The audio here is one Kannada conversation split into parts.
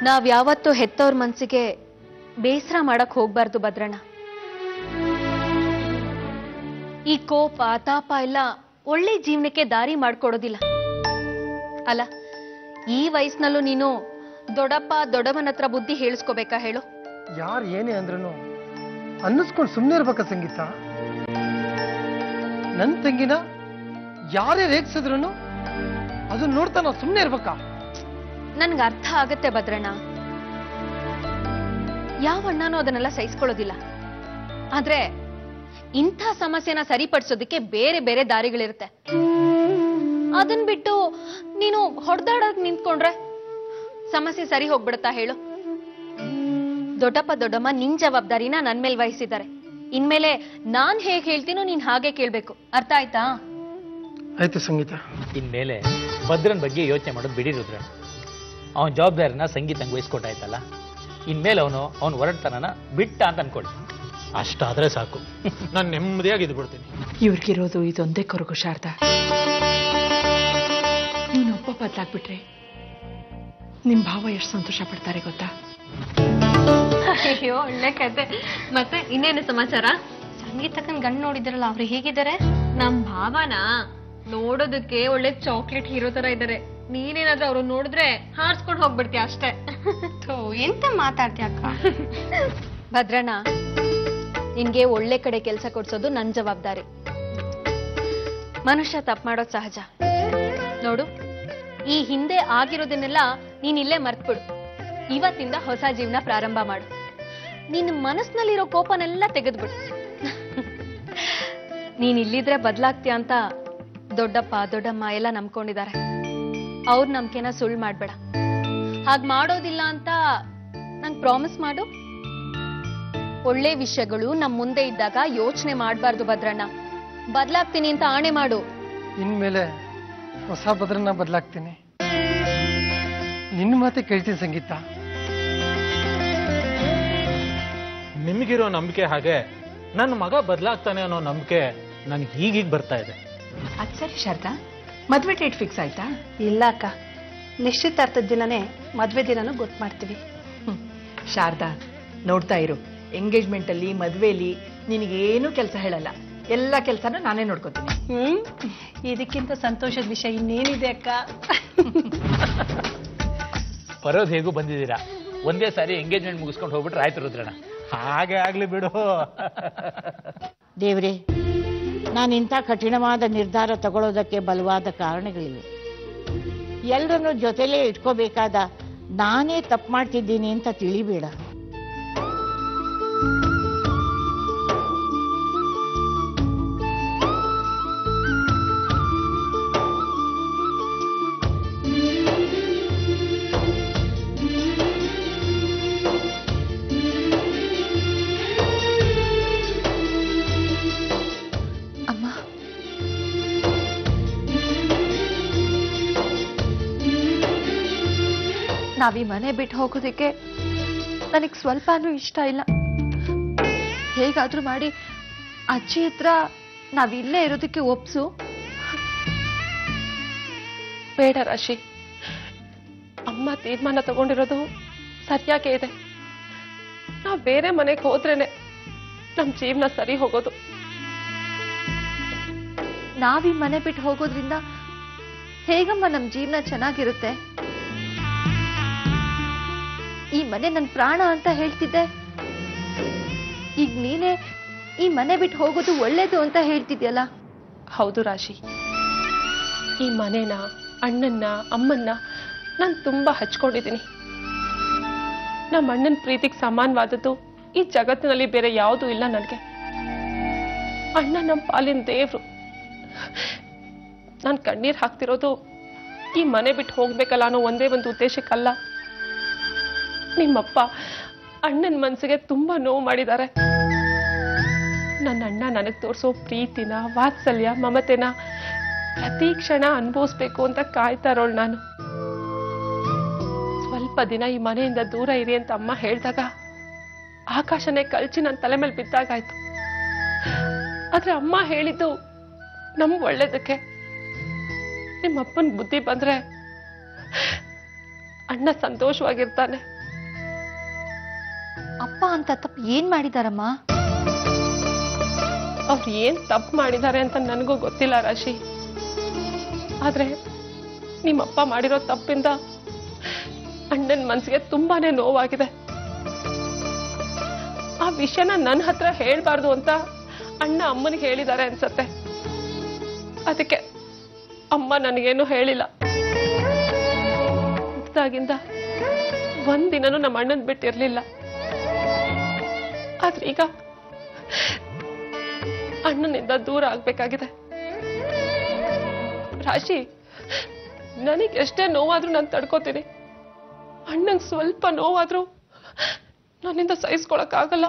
ನಾವ್ ಯಾವತ್ತೂ ಹೆತ್ತವ್ರ ಮನ್ಸಿಗೆ ಬೇಸರ ಮಾಡಕ್ ಹೋಗ್ಬಾರ್ದು ಭದ್ರಣ್ಣ. ಈ ಕೋಪ ತಾಪ ಎಲ್ಲ ಒಳ್ಳೆ ಜೀವನಕ್ಕೆ ದಾರಿ ಮಾಡ್ಕೊಡೋದಿಲ್ಲ ಅಲ್ಲ. ಈ ವಯಸ್ಸಿನಲ್ಲೂ ನೀನು ದೊಡ್ಡಪ್ಪ ದೊಡ್ಡಮ್ಮನ ಹತ್ರ ಬುದ್ಧಿ ಹೇಳಿಸ್ಕೋಬೇಕಾ ಹೇಳು? ಯಾರು ಏನೇ ಅಂದ್ರೂ ಅನ್ನಿಸ್ಕೊಂಡು ಸುಮ್ಮನೆ ಇರ್ಬೇಕ ಸಂಗೀತ? ನನ್ನ ತಂಗಿನ ಯಾರೇ ರೇಗಿಸಿದ್ರು ಅದನ್ನ ನೋಡ್ತಾ ನಾವು ಸುಮ್ಮನೆ ಇರ್ಬೇಕಾ? ನನ್ಗೆ ಅರ್ಥ ಆಗತ್ತೆ ಭದ್ರಣ್ಣ. ಯಾವ ಅಣ್ಣನೂ ಅದನ್ನೆಲ್ಲ ಸಹಿಸ್ಕೊಳ್ಳೋದಿಲ್ಲ. ಆದ್ರೆ ಇಂಥ ಸಮಸ್ಯೆನ ಸರಿಪಡಿಸೋದಕ್ಕೆ ಬೇರೆ ಬೇರೆ ದಾರಿಗಳಿರುತ್ತೆ. ಅದನ್ ಬಿಟ್ಟು ನೀನು ಹೊಡೆದಾಡೋಕ್ ನಿಂತ್ಕೊಂಡ್ರೆ ಸಮಸ್ಯೆ ಸರಿ ಹೋಗ್ಬಿಡುತ್ತಾ ಹೇಳು? ದೊಡ್ಡಪ್ಪ ದೊಡ್ಡಮ್ಮ ನಿನ್ ಜವಾಬ್ದಾರಿನ ನನ್ ಮೇಲೆ ವಹಿಸಿದ್ದಾರೆ. ಇನ್ಮೇಲೆ ನಾನ್ ಹೇಗ್ ಹೇಳ್ತೀನೋ ನೀನ್ ಹಾಗೆ ಕೇಳ್ಬೇಕು. ಅರ್ಥ ಆಯ್ತಾ? ಆಯ್ತು ಸಂಗೀತ. ಇನ್ಮೇಲೆ ಭದ್ರನ್ ಬಗ್ಗೆ ಯೋಚನೆ ಮಾಡೋದು ಬಿಡಿ ರುದ್ರಣ್ಣ. ಅವನ ಜವಾಬ್ದಾರಿನ ಸಂಗೀತಂಗೆ ವಹಿಸ್ಕೊಟ್ಟಾಯ್ತಲ್ಲ, ಇನ್ಮೇಲೆ ಅವನು ಹೊರಡ್ತಾನ ಬಿಟ್ಟ ಅಂತ ಅನ್ಕೊಳ್ಳಿ. ಅಷ್ಟಾದ್ರೆ ಸಾಕು, ನಾನು ನೆಮ್ಮದಿಯಾಗಿ ಇದ್ಬಿಡ್ತೀನಿ. ಇವ್ರಿಗಿರೋದು ಇದೊಂದೇ ಕೊರಗು ಶಾರದಾ. ನೀನು ಒಬ್ಬ ಬದಲಾಗ್ಬಿಟ್ರೆ ನಿಮ್ ಭಾವ ಎಷ್ಟು ಸಂತೋಷ ಪಡ್ತಾರೆ ಗೊತ್ತಾ? ಅಯ್ಯೋ ಒಳ್ಳೆ ಕತೆ. ಮತ್ತೆ ಇನ್ನೇನು ಸಮಾಚಾರ? ಸಂಗೀತಕ್ಕನ್ ಗಂಡು ನೋಡಿದ್ರಲ್ಲ, ಅವ್ರು ಹೇಗಿದ್ದಾರೆ? ನಮ್ ಭಾವನ ನೋಡೋದಕ್ಕೆ ಒಳ್ಳೆ ಚಾಕ್ಲೇಟ್ ಹೀರೋ ತರ ಇದ್ದಾರೆ. ನೀನೇನಾದ್ರೂ ಅವ್ರು ನೋಡಿದ್ರೆ ಹಾರಿಸ್ಕೊಂಡು ಹೋಗ್ಬಿಡ್ತೀಯ ಅಷ್ಟೇ. ಎಂತ ಮಾತಾಡ್ತೀಯ ಅಕ್ಕ? ಭದ್ರಣ್ಣ, ನಿನ್ಗೆ ಒಳ್ಳೆ ಕಡೆ ಕೆಲಸ ಕೊಡ್ಸೋದು ನನ್ ಜವಾಬ್ದಾರಿ. ಮನುಷ್ಯ ತಪ್ಪು ಮಾಡೋದು ಸಹಜ. ನೋಡು, ಈ ಹಿಂದೆ ಆಗಿರೋದನ್ನೆಲ್ಲ ನೀನ್ ಇಲ್ಲೇ ಮರ್ತ್ಬಿಡು. ಇವತ್ತಿಂದ ಹೊಸ ಜೀವನ ಪ್ರಾರಂಭ ಮಾಡು. ನಿನ್ನ ಮನಸ್ಸಿನಲ್ಲಿರೋ ಕೋಪನೆಲ್ಲ ತೆಗೆದ್ಬಿಡು. ನೀನ್ ಇಲ್ಲಿದ್ರೆ ಬದಲಾಗ್ತೀಯ ಅಂತ ದೊಡ್ಡಪ್ಪ ದೊಡ್ಡಮ್ಮ ಎಲ್ಲ ನಂಬ್ಕೊಂಡಿದ್ದಾರೆ. ಅವ್ರ ನಂಬಿಕೆನ ಸುಳ್ಳು ಮಾಡ್ಬೇಡ. ಹಾಗ್ ಮಾಡೋದಿಲ್ಲ ಅಂತ ನಂಗೆ ಪ್ರಾಮಿಸ್ ಮಾಡು. ಒಳ್ಳೆ ವಿಷಯಗಳು ನಮ್ ಮುಂದೆ ಇದ್ದಾಗ ಯೋಚನೆ ಮಾಡ್ಬಾರ್ದು ಭದ್ರಣ್ಣ. ಬದಲಾಗ್ತೀನಿ ಅಂತ ಆಣೆ ಮಾಡು. ಇನ್ಮೇಲೆ ಹೊಸ ಭದ್ರನ್ನ ಬದಲಾಗ್ತೀನಿ. ನಿನ್ನ ಮಾತೆ ಕೇಳ್ತೀನಿ ಸಂಗೀತ. ನಿಮಗಿರೋ ನಂಬಿಕೆ ಹಾಗೆ ನನ್ನ ಮಗ ಬದಲಾಗ್ತಾನೆ ಅನ್ನೋ ನಂಬಿಕೆ ನನಗೆ ಹೀಗೀಗ ಬರ್ತಾ ಇದೆ. ಅದ್ ಸರಿ ಶಾರದಾ, ಮದ್ವೆ ಡೇಟ್ ಫಿಕ್ಸ್ ಆಯ್ತಾ? ಇಲ್ಲ ಅಕ್ಕ, ನಿಶ್ಚಿತಾರ್ಥದ ದಿನನೇ ಮದ್ವೆ ದಿನನೂ ಗೊತ್ತು ಮಾಡ್ತೀವಿ. ಶಾರದಾ, ನೋಡ್ತಾ ಇರು, ಎಂಗೇಜ್ಮೆಂಟ್ ಅಲ್ಲಿ ಮದ್ವೆಲಿ ನಿನಗೇನು ಕೆಲಸ ಹೇಳಲ್ಲ. ಎಲ್ಲ ಕೆಲಸನೂ ನಾನೇ ನೋಡ್ಕೋತೀನಿ. ಇದಕ್ಕಿಂತ ಸಂತೋಷದ ವಿಷಯ ಇನ್ನೇನಿದೆ ಅಕ್ಕ? ಬರೋದು ಹೇಗೂ ಬಂದಿದ್ದೀರಾ, ಒಂದೇ ಸಾರಿ ಎಂಗೇಜ್ಮೆಂಟ್ ಮುಗಿಸ್ಕೊಂಡು ಹೋಗ್ಬಿಟ್ರೆ ಆಯ್ತು ರುದ್ರಣ್ಣ. ಹಾಗೆ ಆಗ್ಲಿ ಬಿಡು. ದೇವ್ರೆ, ನಾನಿಂಥ ಕಠಿಣವಾದ ನಿರ್ಧಾರ ತಗೊಳ್ಳೋದಕ್ಕೆ ಬಲವಾದ ಕಾರಣಗಳಿವೆ. ಎಲ್ಲರನ್ನು ಜೊತೆಲೇ ಇಟ್ಕೋಬೇಕಾದ ನಾನೇ ತಪ್ಪು ಮಾಡ್ತಿದ್ದೀನಿ ಅಂತ ತಿಳಿಬೇಡ. ನಾವೀ ಮನೆ ಬಿಟ್ಟು ಹೋಗೋದಕ್ಕೆ ನನಗೆ ಸ್ವಲ್ಪನೂ ಇಷ್ಟ ಇಲ್ಲ. ಹೇಗಾದ್ರೂ ಮಾಡಿ ಅಜ್ಜಿ ಹತ್ರ ನಾವಿಲ್ಲೇ ಇರೋದಕ್ಕೆ ಒಪ್ಸು. ಬೇಡ ರಾಶಿ, ಅಮ್ಮ ತೀರ್ಮಾನ ತಗೊಂಡಿರೋದು ಸರಿಯಾಗೇ ಇದೆ. ನಾವು ಬೇರೆ ಮನೆಗೆ ಹೋದ್ರೇನೆ ನಮ್ ಜೀವನ ಸರಿ ಹೋಗೋದು. ನಾವೀ ಮನೆ ಬಿಟ್ಟು ಹೋಗೋದ್ರಿಂದ ಹೇಗಮ್ಮ ನಮ್ ಜೀವನ ಚೆನ್ನಾಗಿರುತ್ತೆ? ಈ ಮನೆ ನನ್ ಪ್ರಾಣ ಅಂತ ಹೇಳ್ತಿದ್ದೆ, ಈಗ ನೀನೇ ಈ ಮನೆ ಬಿಟ್ಟು ಹೋಗೋದು ಒಳ್ಳೇದು ಅಂತ ಹೇಳ್ತಿದ್ಯಲ್ಲ. ಹೌದು ರಾಶಿ, ಈ ಮನೆನ, ಅಣ್ಣನ್ನ, ಅಮ್ಮನ್ನ ನಾನು ತುಂಬಾ ಹಚ್ಕೊಂಡಿದ್ದೀನಿ. ನಮ್ಮ ಅಣ್ಣನ ಪ್ರೀತಿಗೆ ಸಮಾನವಾದದ್ದು ಈ ಜಗತ್ತಿನಲ್ಲಿ ಬೇರೆ ಯಾವುದೂ ಇಲ್ಲ ನನಗೆ. ಅಣ್ಣ ನಮ್ಮ ಪಾಲಿನ ದೇವ್ರು. ನಾನು ಕಣ್ಣೀರ್ ಹಾಕ್ತಿರೋದು ಈ ಮನೆ ಬಿಟ್ಟು ಹೋಗ್ಬೇಕಲ್ಲ ಅನ್ನೋ ಒಂದೇ ಒಂದು ಉದ್ದೇಶಕ್ಕಲ್ಲ. ನಿಮ್ಮಪ್ಪ ಅಣ್ಣನ ಮನ್ಸಿಗೆ ತುಂಬಾ ನೋವು ಮಾಡಿದ್ದಾರೆ. ನನ್ನ ಅಣ್ಣ ನನಗೆ ತೋರಿಸೋ ಪ್ರೀತಿನ, ವಾತ್ಸಲ್ಯ, ಮಮತೆನ ಪ್ರತಿ ಕ್ಷಣ ಅನುಭವಿಸ್ಬೇಕು ಅಂತ ಕಾಯ್ತಾ ಇರೋಳು ನಾನು. ಸ್ವಲ್ಪ ದಿನ ಈ ಮನೆಯಿಂದ ದೂರ ಇರಿ ಅಂತ ಅಮ್ಮ ಹೇಳಿದಾಗ ಆಕಾಶನೇ ಕಳ್ಚಿ ನನ್ನ ತಲೆ ಮೇಲೆ ಬಿದ್ದಾಗಾಯ್ತು. ಆದ್ರೆ ಅಮ್ಮ ಹೇಳಿದ್ದು ನಮ್ಗೆ ಒಳ್ಳೇದಕ್ಕೆ. ನಿಮ್ಮಪ್ಪನ ಬುದ್ಧಿ ಬಂದ್ರೆ ಅಣ್ಣ ಸಂತೋಷವಾಗಿರ್ತಾನೆ, ಅಪ್ಪ ಅಂತ ತಪ್ಪು ಏನ್ ಮಾಡಿದಾರಮ್ಮ? ಅವ್ರು ಏನ್ ತಪ್ಪು ಮಾಡಿದ್ದಾರೆ ಅಂತ ನನಗೂ ಗೊತ್ತಿಲ್ಲ ರಾಶಿ. ಆದ್ರೆ ನಿಮ್ಮಪ್ಪ ಮಾಡಿರೋ ತಪ್ಪಿಂದ ಅಣ್ಣನ ಮನ್ಸಿಗೆ ತುಂಬಾನೇ ನೋವಾಗಿದೆ. ಆ ವಿಷಯನ ನನ್ನ ಹತ್ರ ಹೇಳ್ಬಾರ್ದು ಅಂತ ಅಣ್ಣ ಅಮ್ಮನಿಗೆ ಹೇಳಿದ್ದಾರೆ ಅನ್ಸತ್ತೆ. ಅದಕ್ಕೆ ಅಮ್ಮ ನನಗೇನು ಹೇಳಿಲ್ಲ. ಹುಟ್ಟಾಗಿಂದ ಒಂದಿನನೂ ನಮ್ಮ ಅಣ್ಣನ್ ಬಿಟ್ಟಿರ್ಲಿಲ್ಲ. ಆದ್ರೆ ಈಗ ಅಣ್ಣನಿಂದ ದೂರ ಆಗ್ಬೇಕಾಗಿದೆ. ರಾಶಿ, ನನಗೆ ಎಷ್ಟೇ ನೋವಾದ್ರೂ ನಾನು ತಡ್ಕೋತೀನಿ. ಅಣ್ಣಂಗೆ ಸ್ವಲ್ಪ ನೋವಾದ್ರೂ ನನ್ನಿಂದ ಸಹಿಸ್ಕೊಳಕ್ಕಾಗಲ್ಲ.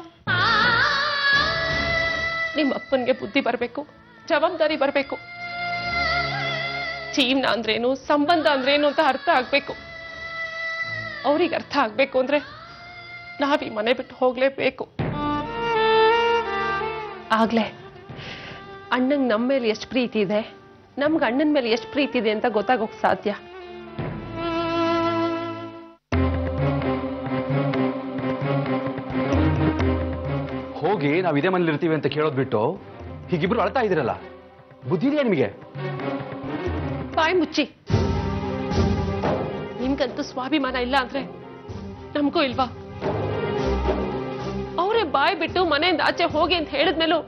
ನಿಮ್ಮ ಅಪ್ಪನಿಗೆ ಬುದ್ಧಿ ಬರಬೇಕು, ಜವಾಬ್ದಾರಿ ಬರಬೇಕು. ಜೀವನ ಅಂದ್ರೇನು, ಸಂಬಂಧ ಅಂದ್ರೇನು ಅಂತ ಅರ್ಥ ಆಗ್ಬೇಕು. ಅವ್ರಿಗೆ ಅರ್ಥ ಆಗ್ಬೇಕು ಅಂದ್ರೆ ನಾವೀ ಮನೆ ಬಿಟ್ಟು ಹೋಗ್ಲೇಬೇಕು. ಆಗ್ಲೇ ಅಣ್ಣಂಗೆ ನಮ್ಮ ಮೇಲೆ ಎಷ್ಟು ಪ್ರೀತಿ ಇದೆ, ನಮ್ಗೆ ಅಣ್ಣನ ಮೇಲೆ ಎಷ್ಟು ಪ್ರೀತಿ ಇದೆ ಅಂತ ಗೊತ್ತಾಗೋಕ್ ಸಾಧ್ಯ. ಹೋಗಿ ನಾವು ಇದೇ ಮನೇಲಿ ಇರ್ತೀವಿ ಅಂತ ಕೇಳೋದ್ ಬಿಟ್ಟು ಹೀಗಿಬ್ರು ಅಳ್ತಾ ಇದ್ದೀರಲ್ಲ, ಬುದ್ಧಿ ಇದೆಯಾ ನಿಮಗೆ? ಬಾಯಿ ಮುಚ್ಚಿ. ನಿಮ್ಗಂತೂ ಸ್ವಾಭಿಮಾನ ಇಲ್ಲ ಅಂದ್ರೆ ನಮಗೂ ಇಲ್ವಾ? ಅವರೇ ಬಾಯಿ ಬಿಟ್ಟು ಮನೆಯಿಂದ ಆಚೆ ಹೋಗಿ ಅಂತ ಹೇಳಿದ್ಮೇಲೂ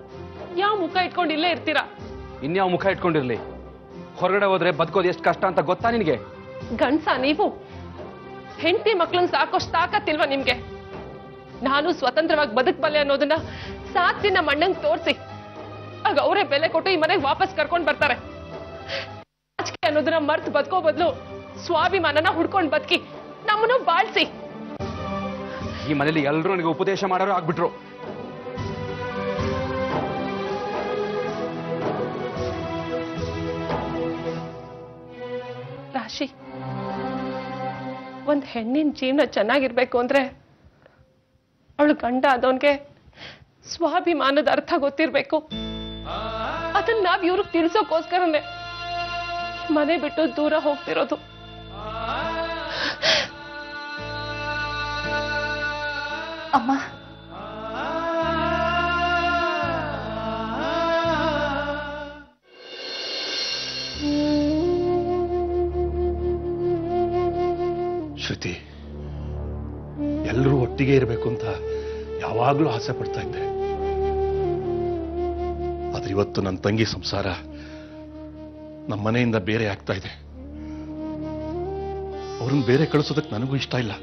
ಯಾವ ಮುಖ ಇಟ್ಕೊಂಡು ಇಲ್ಲೇ ಇರ್ತೀರಾ? ಇನ್ಯಾವ ಮುಖ ಇಟ್ಕೊಂಡಿರ್ಲಿ, ಹೊರಗಡೆ ಹೋದ್ರೆ ಬದುಕೋದು ಎಷ್ಟು ಕಷ್ಟ ಅಂತ ಗೊತ್ತಾ ನಿನಗೆ? ಗಂಡ್ಸ ನೀವು? ಹೆಂಡತಿ ಮಕ್ಳನ್ನ ಸಾಕೋಷ್ಟು ತಾಕತ್ತಿಲ್ವಾ ನಿಮ್ಗೆ? ನಾನು ಸ್ವತಂತ್ರವಾಗಿ ಬದುಕಬಲ್ಲೆ ಅನ್ನೋದನ್ನ ಸಾಕ್ಷಿ ನಮ್ಮ ಅಣ್ಣಂಗೆ ತೋರಿಸಿ, ಆಗ ಅವರೇ ಬೆಲೆ ಕೊಟ್ಟು ಈ ಮನೆಗೆ ವಾಪಸ್ ಕರ್ಕೊಂಡು ಬರ್ತಾರೆ. ರಾಜಕೀಯ ಅನ್ನೋದನ್ನ ಮರ್ತು ಬದುಕೋ ಬದಲು ಸ್ವಾಭಿಮಾನನ ಹುಡ್ಕೊಂಡು ಬದುಕಿ ನಮ್ಮನ್ನು ಬಾಳ್ಸಿ. ಈ ಮನೇಲಿ ಎಲ್ಲರೂ ನನಗೆ ಉಪದೇಶ ಮಾಡೋರು ಆಗ್ಬಿಟ್ರು. ರಾಶಿ, ಒಂದ್ ಹೆಣ್ಣಿನ ಜೀವನ ಚೆನ್ನಾಗಿರ್ಬೇಕು ಅಂದ್ರೆ ಅವಳು ಗಂಡ ಆದವನ್ಗೆ ಸ್ವಾಭಿಮಾನದ ಅರ್ಥ ಗೊತ್ತಿರ್ಬೇಕು. ಅದನ್ನ ನಾವ್ ಇವ್ರಿಗೆ ತಿಳಿಸೋಕೋಸ್ಕರನೇ ಮನೆ ಬಿಟ್ಟು ದೂರ ಹೋಗ್ತಿರೋದು. ಅಮ್ಮ, ಶ್ರುತಿ, ಎಲ್ಲರೂ ಒಟ್ಟಿಗೆ ಇರಬೇಕು ಅಂತ ಯಾವಾಗಲೂ ಆಸೆ ಪಡ್ತಾ ಇದ್ದೆ. ಆದ್ರೆ ಇವತ್ತು ನನ್ನ ತಂಗಿ ಸಂಸಾರ ನಮ್ಮ ಮನೆಯಿಂದ ಬೇರೆ ಆಗ್ತಾ ಇದೆ. ಅವ್ರನ್ನ ಬೇರೆ ಕಳಿಸೋದಕ್ಕೆ ನನಗೂ ಇಷ್ಟ ಇಲ್ಲ.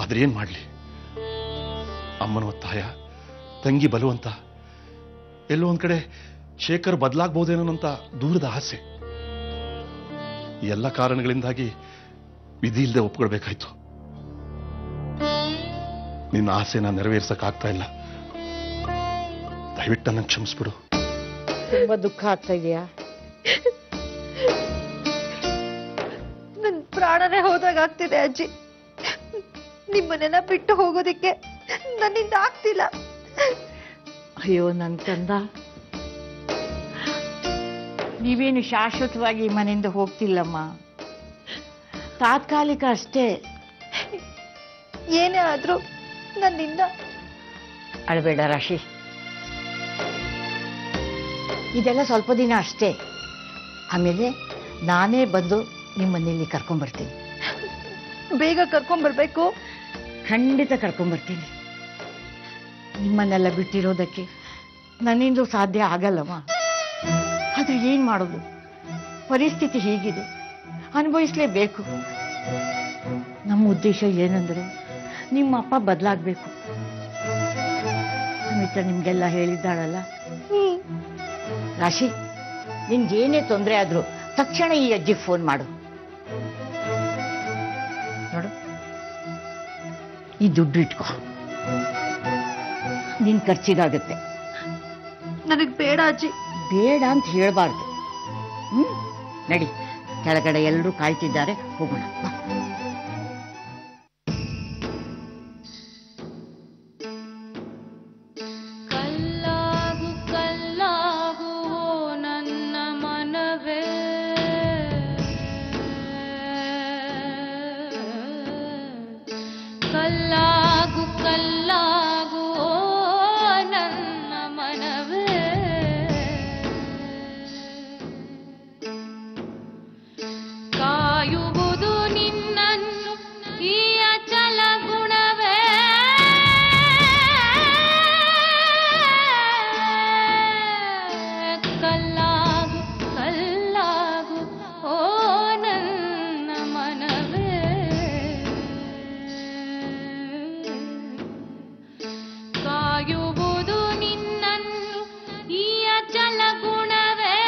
ಆದ್ರೆ ಏನ್ ಮಾಡ್ಲಿ, ಅಮ್ಮನ ಒತ್ತಾಯ, ತಂಗಿ ಬಲವಂತ, ಎಲ್ಲೋ ಒಂದ್ ಕಡೆ ಶೇಖರ್ ಬದಲಾಗಬಹುದೇನೋ ಅಂತ ದೂರದ ಆಸೆ, ಈ ಎಲ್ಲ ಕಾರಣಗಳಿಂದಾಗಿ ವಿಧಿ ಇಲ್ಲದೆ ಒಪ್ಕೊಳ್ಬೇಕಾಯ್ತು. ನಿನ್ನ ಆಸೆನ ನೆರವೇರ್ಸಕ್ಕಾಗ್ತಾ ಇಲ್ಲ. ದಯವಿಟ್ಟು ನನ್ನ ಕ್ಷಮಿಸ್ಬಿಡು. ತುಂಬಾ ದುಃಖ ಆಗ್ತಾ ಇದೆಯಾ? ನನ್ ಪ್ರಾಣನೇ ಹೋದಾಗ ಆಗ್ತಿದೆ ಅಜ್ಜಿ. ನಿಮ್ಮನ್ನೆಲ್ಲ ಬಿಟ್ಟು ಹೋಗೋದಿಕ್ಕೆ ನನ್ನಿಂದ ಆಗ್ತಿಲ್ಲ. ಅಯ್ಯೋ ನನ್ ಕಂದ, ನೀವೇನು ಶಾಶ್ವತವಾಗಿ ಈ ಮನೆಯಿಂದ ಹೋಗ್ತಿಲ್ಲಮ್ಮ, ತಾತ್ಕಾಲಿಕ ಅಷ್ಟೇ. ಏನೇ ಆದ್ರೂ ನನ್ನಿಂದ. ಅಳಬೇಡ ರಾಶಿ, ಇದೆಲ್ಲ ಸ್ವಲ್ಪ ದಿನ ಅಷ್ಟೇ. ಆಮೇಲೆ ನಾನೇ ಬಂದು ನಿಮ್ಮನ್ನಿಲ್ಲಿ ಕರ್ಕೊಂಡ್ಬರ್ತೀನಿ. ಬೇಗ ಕರ್ಕೊಂಡ್ಬರ್ಬೇಕು. ಖಂಡಿತ ಕರ್ಕೊಂಡ್ಬರ್ತೀನಿ. ನಿಮ್ಮನ್ನೆಲ್ಲ ಬಿಟ್ಟಿರೋದಕ್ಕೆ ನನ್ನಿಂದ ಸಾಧ್ಯ ಆಗಲ್ಲಮ್ಮ. ಆದ್ರೆ ಏನ್ ಮಾಡೋದು, ಪರಿಸ್ಥಿತಿ ಹೀಗಿದೆ, ಅನುಭವಿಸ್ಲೇಬೇಕು. ನಮ್ಮ ಉದ್ದೇಶ ಏನಂದ್ರೆ ನಿಮ್ಮ ಅಪ್ಪ ಬದಲಾಗಬೇಕು. ಅಮಿತಾ ನಿಮ್ಗೆಲ್ಲ ಹೇಳಿದ್ದಾಳಲ್ಲ. ರಾಶಿ, ನಿನ್ಗೇನೇ ತೊಂದರೆ ಆದ್ರೂ ತಕ್ಷಣ ಈ ಅಜ್ಜಿಗೆ ಫೋನ್ ಮಾಡು. ನೋಡು, ಈ ದುಡ್ಡು ಇಟ್ಕೋ, ನಿನ್ ಖರ್ಚಿಗಾಗುತ್ತೆ. ನನಗ್ ಬೇಡ ಅಜ್ಜಿ. ಬೇಡ ಅಂತ ಹೇಳ್ಬಾರ್ದು. ನಡಿ, ಕೆಳಗಡೆ ಎಲ್ಲರೂ ಕಾಯ್ತಿದ್ದಾರೆ, ಹೋಗೋಣ ಬಾ. ಕಲ್ಲಾಗು ಕಲ್ಲಾಗು ನನ್ನ ಮನವೇ, ಕಲ್ಲಾಗು ಕಾಯುವುದು ನಿನ್ನನ್ನು ಈ ಅಚಲ ಗುಣವೇ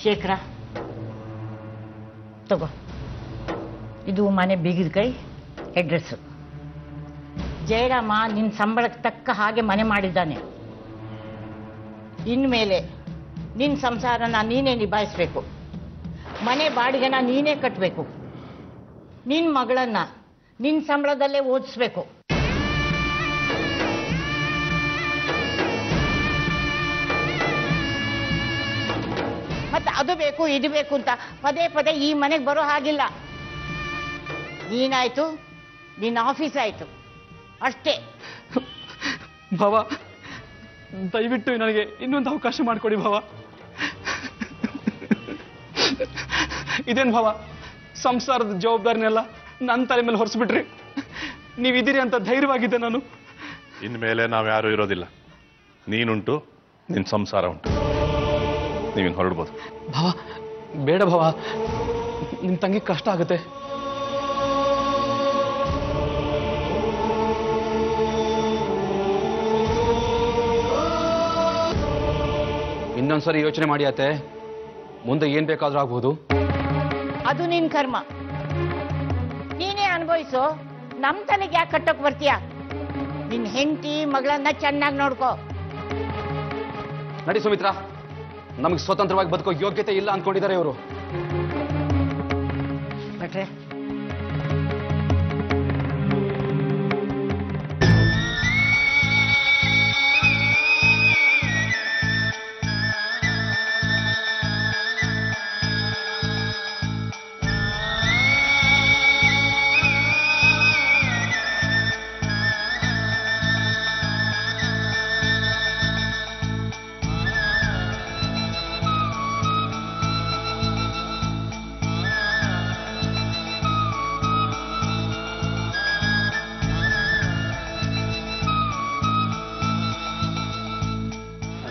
ಶೇಖರ ತಗೋ, ಇದು ಮನೆ ಬೀಗದ ಕೈ ಅಡ್ರೆಸ್ಸು. ಜಯರಾಮ ನಿನ್ನ ಸಂಬಳಕ್ಕೆ ತಕ್ಕ ಹಾಗೆ ಮನೆ ಮಾಡಿದ್ದಾನೆ. ಇನ್ಮೇಲೆ ನಿನ್ನ ಸಂಸಾರನ ನೀನೇ ನಿಭಾಯಿಸ್ಬೇಕು, ಮನೆ ಬಾಡಿಗೆನ ನೀನೇ ಕಟ್ಟಬೇಕು, ನಿನ್ನ ಮಗಳನ್ನ ನಿನ್ನ ಸಂಬಳದಲ್ಲೇ ಓದಿಸ್ಬೇಕು. ಮತ್ತೆ ಅದು ಬೇಕು ಇದು ಬೇಕು ಅಂತ ಪದೇ ಪದೇ ಈ ಮನೆಗೆ ಬರೋ ಹಾಗಿಲ್ಲ. ನೀನಾಯ್ತು, ನಿನ್ನ ಆಫೀಸ್ ಆಯ್ತು, ಅಷ್ಟೇ. ಭಾವ, ದಯವಿಟ್ಟು ನನಗೆ ಇನ್ನೊಂದು ಅವಕಾಶ ಮಾಡಿಕೊಡಿ ಭಾವ. ಇದೇನು ಭಾವ, ಸಂಸಾರದ ಜವಾಬ್ದಾರಿನೆಲ್ಲ ನನ್ನ ತಲೆ ಮೇಲೆ ಹೊರಿಸ್ಬಿಟ್ರಿ. ನೀವಿದ್ದೀರಿ ಅಂತ ಧೈರ್ಯವಾಗಿದ್ದೆ ನಾನು. ಇನ್ಮೇಲೆ ನಾವ್ಯಾರೂ ಇರೋದಿಲ್ಲ. ನೀನುಂಟು, ನಿನ್ನ ಸಂಸಾರ ಉಂಟು. ನೀವಿನ್ ಹೊರಡ್ಬೋದು. ಭಾವ ಬೇಡ ಭಾವ, ನಿನ್ನ ತಂಗಿ ಕಷ್ಟ ಆಗುತ್ತೆ. ಇನ್ನೊಂದ್ಸರಿ ಯೋಚನೆ ಮಾಡಿ ಅತ್ತೆ, ಮುಂದೆ ಏನ್ ಬೇಕಾದ್ರೂ ಆಗ್ಬೋದು. ಅದು ನಿನ್ ಕರ್ಮ, ನೀನೇ ಅನುಭವಿಸು. ನಮ್ ತಲೆಗೆ ಯಾಕೆ ಕಟ್ಟೋಕ್ ಬರ್ತೀಯ? ನಿನ್ ಹೆಂಡತಿ ಮಗಳನ್ನ ಚೆನ್ನಾಗಿ ನೋಡ್ಕೋ. ನಡಿ ಸುಮಿತ್ರಾ, ನಮಗೆ ಸ್ವತಂತ್ರವಾಗಿ ಬದುಕೋ ಯೋಗ್ಯತೆ ಇಲ್ಲ ಅನ್ಕೊಂಡಿದ್ದಾರೆ ಇವರು. ಭಟ್ರೆ,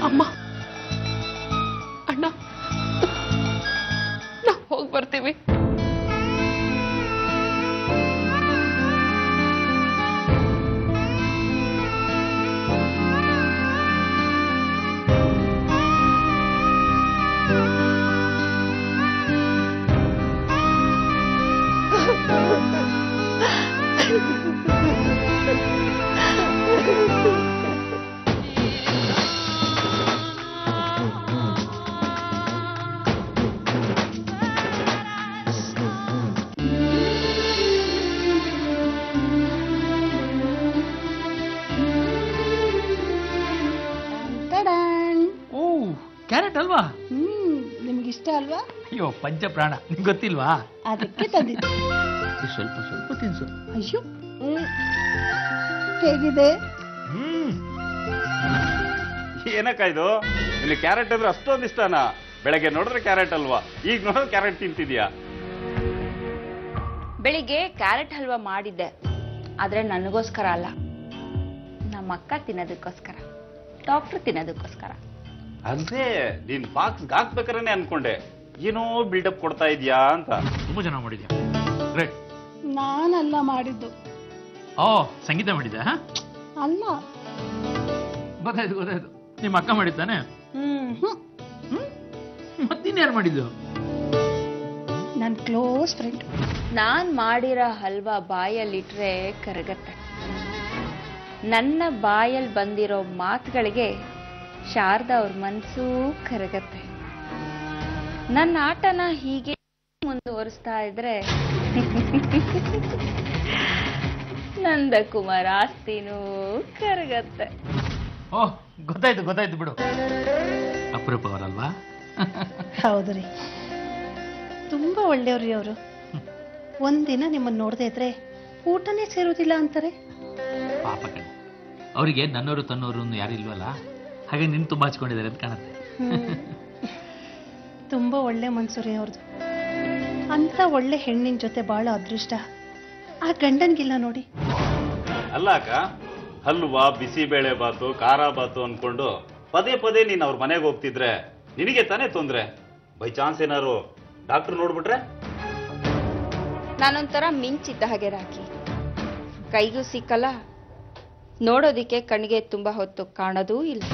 ಅಮ್ಮ, ಅಣ್ಣ, ನಾವು ಹೋಗಿ ಬರ್ತೀವಿ. ಕ್ಯಾರೆಟ್ ಅಲ್ವಾ? ನಿಮ್ಗಿಷ್ಟ ಅಲ್ವಾ? ಅಯ್ಯೋ ಪಂಚಪ್ರಾಣ, ನಿಂಗೆ ಗೊತ್ತಿಲ್ವಾ? ಅದಕ್ಕೆ ತಂದಿದ್ದೆ. ಸ್ವಲ್ಪ ಸ್ವಲ್ಪ ತಿನ್ಸು. ಅಯ್ಯೋ, ಹೇಗಿದೆ? ಏನಕ್ಕ ಇದು? ನಿನಗೆ ಕ್ಯಾರೆಟ್ ಅಂದ್ರೆ ಅಷ್ಟೊಂದು ಇಷ್ಟನಾ? ಬೆಳಗ್ಗೆ ನೋಡಿದ್ರೆ ಕ್ಯಾರೆಟ್ ಅಲ್ವಾ, ಈಗ ನೋಡಿದ್ರೆ ಕ್ಯಾರೆಟ್ ತಿಂತಿದ್ಯಾ? ಬೆಳಿಗ್ಗೆ ಕ್ಯಾರೆಟ್ ಹಲ್ವಾ ಮಾಡಿದ್ದೆ, ಆದ್ರೆ ನನಗೋಸ್ಕರ ಅಲ್ಲ, ನಮ್ಮ ಅಕ್ಕ ತಿನ್ನೋದಕ್ಕೋಸ್ಕರ, ಡಾಕ್ಟರ್ ತಿನ್ನೋದಕ್ಕೋಸ್ಕರ. ಅದೇ ನೀನ್ ಬಾಕ್ಸ್ ಹಾಕ್ಬೇಕಾರೆ ಅನ್ಕೊಂಡೆ ಏನೋ ಬಿಲ್ಡಪ್ ಕೊಡ್ತಾ ಇದೀಯಾ ಅಂತ. ತುಂಬಾ ಚೆನ್ನಾಗಿ ಮಾಡಿದ್ಯಾ. ಗ್ರೇಟ್. ನಾನಲ್ಲ ಮಾಡಿದ್ದು. ಓ, ಸಂಗೀತ ಮಾಡಿದ್ದೆ? ಅಲ್ಲ, ಗೊತ್ತಾಯ್ತು ಗೊತ್ತಾಯ್ತು, ನಿಮ್ಮ ಅಕ್ಕ ಮಾಡಿದ್ದಾನೆ. ಮತ್ತಿನ್ಯಾರು ಮಾಡಿದ್ದು? ನನ್ನ ಕ್ಲೋಸ್ ಫ್ರೆಂಡ್. ನಾನ್ ಮಾಡಿರೋ ಹಲ್ವಾ ಬಾಯಲ್ಲಿಟ್ರೆ ಕರಗತ್ತೆ. ನನ್ನ ಬಾಯಲ್ಲಿ ಬಂದಿರೋ ಮಾತುಗಳಿಗೆ ಶಾರದಾ ಅವ್ರ ಮನ್ಸೂ ಕರಗತ್ತೆ. ನನ್ನ ಆಟನ ಹೀಗೆ ಮುಂದುವರಿಸ್ತಾ ಇದ್ರೆ ನಂದಕುಮಾರ್ ಆಸ್ತಿನೂ ಕರಗತ್ತೆ. ಓಹ್, ಗೊತ್ತಾಯ್ತು ಗೊತ್ತಾಯ್ತು ಬಿಡು. ಅಪರೂಪ ಅವರಲ್ವಾ? ಹೌದ್ರಿ, ತುಂಬಾ ಒಳ್ಳೆಯವ್ರಿ ಅವರು. ಒಂದಿನ ನಿಮ್ಮನ್ನ ನೋಡದೇ ಇದ್ರೆ ಊಟನೇ ಸೇರೋದಿಲ್ಲ ಅಂತಾರೆ. ಪಾಪ ಕಣೆ, ಅವರಿಗೆ ನನ್ನವರು ತನ್ನವರು ಯಾರು ಇಲ್ವಲ್ಲ, ಹಾಗೆ ನಿನ್ ತುಂಬಾ ಹಚ್ಕೊಂಡಿದ್ದಾರೆ ಅಂತ ಕಾಣುತ್ತೆ. ತುಂಬಾ ಒಳ್ಳೆ ಮನ್ಸೂರಿ ಅವ್ರದ್ದು. ಅಂತ ಒಳ್ಳೆ ಹೆಣ್ಣಿನ ಜೊತೆ ಬಹಳ ಅದೃಷ್ಟ ಆ ಗಂಡನ್ಗಿಲ್ಲ ನೋಡಿ. ಅಲ್ಲ ಅಕ್ಕ, ಹಲ್ವಾ, ಬಿಸಿಬೇಳೆ ಬಾತು, ಖಾರ ಬಾತು ಅನ್ಕೊಂಡು ಪದೇ ಪದೇ ನೀನ್ ಅವ್ರ ಮನೆಗೆ ಹೋಗ್ತಿದ್ರೆ ನಿನಗೆ ತಾನೇ ತೊಂದ್ರೆ. ಬೈ ಚಾನ್ಸ್ ಏನಾರು ಡಾಕ್ಟರ್ ನೋಡ್ಬಿಟ್ರೆ? ನಾನೊಂಥರ ಮಿಂಚಿದ್ದ ಹಾಗೆ ರಾಕಿ, ಕೈಗೂ ಸಿಕ್ಕಲ್ಲ, ನೋಡೋದಿಕ್ಕೆ ಕಣ್ಣಿಗೆ ತುಂಬಾ ಹೊತ್ತು ಕಾಣೋದೂ ಇಲ್ಲ.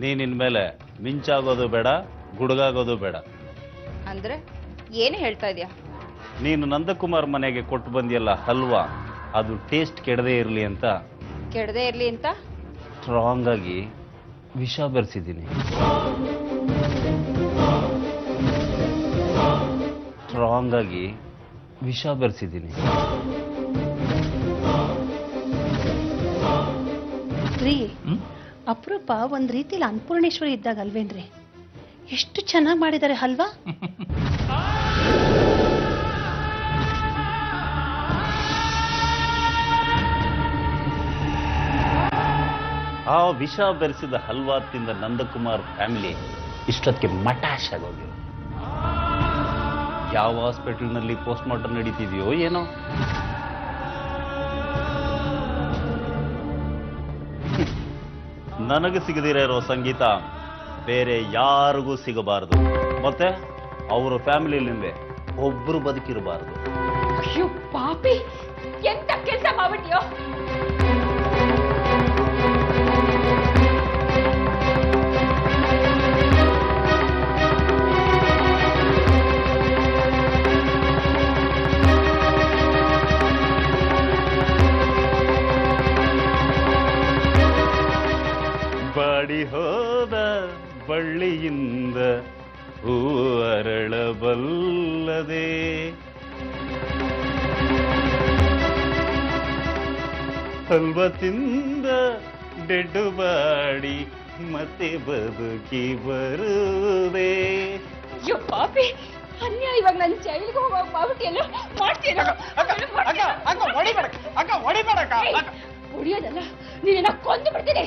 ನೀನಿನ್ಮೇಲೆ ಮಿಂಚಾಗೋದು ಬೇಡ, ಗುಡುಗಾಗೋದು ಬೇಡ. ಅಂದ್ರೆ ಏನು ಹೇಳ್ತಾ ಇದೀಯಾ? ನೀನು ನಂದಕುಮಾರ್ ಮನೆಗೆ ಕೊಟ್ಟು ಬಂದಿಯಲ್ಲ ಹಲ್ವಾ, ಅದು ಟೇಸ್ಟ್ ಕೆಡದೇ ಇರಲಿ ಅಂತ ಕೆಡದೆ ಇರ್ಲಿ ಅಂತ ಸ್ಟ್ರಾಂಗ್ ಆಗಿ ವಿಷ ಬೆರೆಸಿದ್ದೀನಿ. ಸ್ಟ್ರಾಂಗ್ ಆಗಿ ವಿಷ ಬೆರೆಸಿದ್ದೀನಿ. ರೀ, ಅಪರೂಪ ಒಂದ್ ರೀತಿಲಿ ಅನ್ನಪೂರ್ಣೇಶ್ವರಿ ಇದ್ದಾಗ ಅಲ್ವೇನ್ರಿ? ಎಷ್ಟು ಚೆನ್ನಾಗಿ ಮಾಡಿದ್ದಾರೆ ಹಲ್ವಾ. ಆ ವಿಷ ಬೆರೆಸಿದ ಹಲ್ವಾ ತಿಂದ ನಂದಕುಮಾರ್ ಫ್ಯಾಮಿಲಿ ಇಷ್ಟೊತ್ತಿಗೆ ಮಟಾಶ್ ಆಗೋಗಿರೋ. ಯಾವ ಹಾಸ್ಪಿಟಲ್ನಲ್ಲಿ ಪೋಸ್ಟ್ ಮಾರ್ಟಮ್ ನಡೀತಿದೆಯೋ ಏನೋ. ನನಗೆ ಸಿಗದಿರೋ ಇರೋ ಸಂಗೀತ ಬೇರೆ ಯಾರಿಗೂ ಸಿಗಬಾರದು. ಮತ್ತೆ ಅವರ ಫ್ಯಾಮಿಲಿಯಿಂದ ಒಬ್ರು ಬದುಕಿರಬಾರದು. ಅಯ್ಯೋ ಪಾಪಿ, ಎಂತ ಕೆಲಸ ಮಾಡ್ಬಿಟ್ಟಿಯೋ? ಬಾಡಿ ಹೋದ ಬಳ್ಳಿಯಿಂದ ಹೂ ಅರಳಬಲ್ಲದೆ, ಹಲ್ವ ತಿಂದ ಡೆಡ್ಡು ಬಾಡಿ ಮತ್ತೆ ಬದುಕಿ ಬರುವುದೇ. ಅಯ್ಯೋ ಪಾಪಿ, ಅನ್ಯಾಯವಾಗ ನನ್ನ ಜೈಲಿಗೆ ಹೋಗುವಾಗ ಮಾಡ್ಬಿಟ್ಟಿಯಲ್ಲ, ಮಾಡ್ತೀಯಲ್ಲ? ಹೊಡಿಯೋದಲ್ಲ, ನೀನೇನ ಕೊಂದು ಬಿಡ್ತೀನಿ.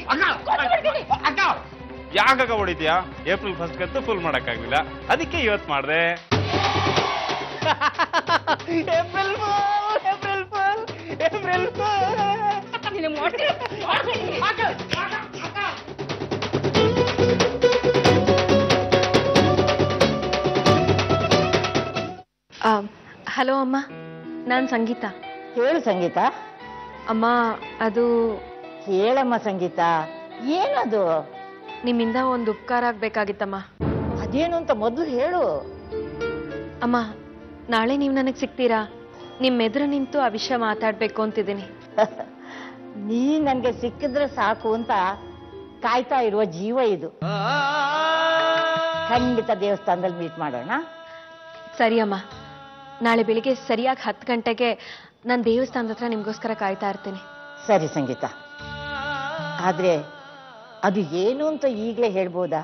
ಯಾಕಾಗ ಹೊಡಿತೀಯಾ? ಏಪ್ರಿಲ್ 1 ಕತ್ತು ಫುಲ್ ಮಾಡಕ್ಕಾಗ್ಲಿಲ್ಲ, ಅದಕ್ಕೆ ಇವತ್ತು ಮಾಡಿದೆ. ಹಲೋ ಅಮ್ಮ, ನಾನು ಸಂಗೀತ. ಹೇಳು ಸಂಗೀತ. ಅಮ್ಮ, ಅದು ಹೇಳಮ್ಮ ಸಂಗೀತ, ಏನದು? ನಿಮ್ಮಿಂದ ಒಂದು ಉಪಕಾರ ಆಗ್ಬೇಕಾಗಿತ್ತಮ್ಮ. ಅದೇನು ಅಂತ ಮೊದಲು ಹೇಳು. ಅಮ್ಮ, ನಾಳೆ ನೀವು ನನಗೆ ಸಿಗ್ತೀರಾ? ನಿಮ್ಮ ಎದುರು ನಿಂತು ಆ ವಿಷಯ ಮಾತಾಡ್ಬೇಕು ಅಂತಿದ್ದೀನಿ. ನೀ ನನ್ಗೆ ಸಿಕ್ಕಿದ್ರೆ ಸಾಕು ಅಂತ ಕಾಯ್ತಾ ಇರುವ ಜೀವ ಇದು. ಖಂಡಿತ ದೇವಸ್ಥಾನದಲ್ಲಿ ಮೀಟ್ ಮಾಡೋಣ. ಸರಿ ಅಮ್ಮ, ನಾಳೆ ಬೆಳಿಗ್ಗೆ ಸರಿಯಾಗಿ 10 ಗಂಟೆಗೆ ನಾನು ದೇವಸ್ಥಾನದ ಹತ್ರ ನಿಮ್ಗೋಸ್ಕರ ಕಾಯ್ತಾ ಇರ್ತೀನಿ. ಸರಿ ಸಂಗೀತ, ಆದ್ರೆ ಅದು ಏನು ಅಂತ ಈಗಲೇ ಹೇಳ್ಬೋದಾ?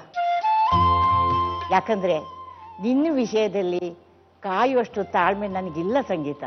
ಯಾಕಂದ್ರೆ ನಿನ್ನ ವಿಷಯದಲ್ಲಿ ಕಾಯುವಷ್ಟು ತಾಳ್ಮೆ ನನಗಿಲ್ಲ ಸಂಗೀತ.